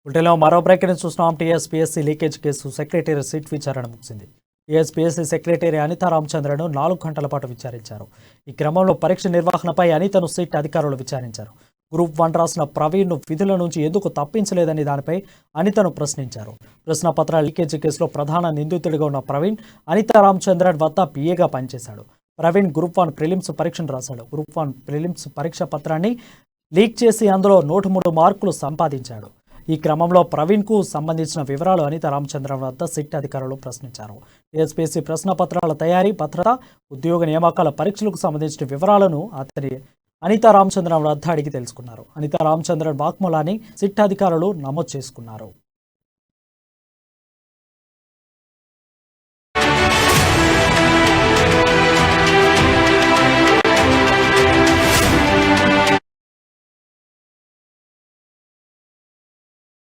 బులెటిన్లో మరో బ్రేకింగ్ చూస్తున్నాం. TSPSC leakage case secretary SIT విచారణ ముగిసింది. టీఎస్పీఎస్సీ సెక్రటరీ అనితా రామచంద్రను 4 గంటల పాటు విచారించారు. ఈ క్రమంలో పరీక్ష నిర్వహణపై అనితను సిట్ అధికారులు విచారించారు. గ్రూప్ 1 రాసిన ప్రవీణ్ను విధుల నుంచి ఎందుకు తప్పించలేదని దానిపై అనితను ప్రశ్నించారు. ప్రశ్నపత్రాల లీకేజీ కేసులో ప్రధాన నిందితుడిగా ఉన్న ప్రవీణ్ అనితా రామచంద్రన్ వద్ద పిఏగా పనిచేశాడు. ప్రవీణ్ గ్రూప్ 1 ప్రిలిమ్స్ పరీక్షను రాశాడు. గ్రూప్ 1 ప్రిలిమ్స్ పరీక్ష పత్రాన్ని లీక్ చేసి అందులో 103 మార్కులు సంపాదించాడు. ఈ క్రమంలో ప్రవీణ్కు సంబంధించిన వివరాలు అనితా రామచంద్రన్ వద్ద సిట్ అధికారులు ప్రశ్నించారు. టీఎస్పీఎస్సీ ప్రశ్నపత్రాల తయారీ, భద్రత, ఉద్యోగ నియామకాల పరీక్షలకు సంబంధించిన వివరాలను అనితా రామచంద్రన్ వద్ద అడిగి తెలుసుకున్నారు. అనితా రామచంద్రన్ వాక్మూలాన్ని సిట్ అధికారులు నమోదు చేసుకున్నారు.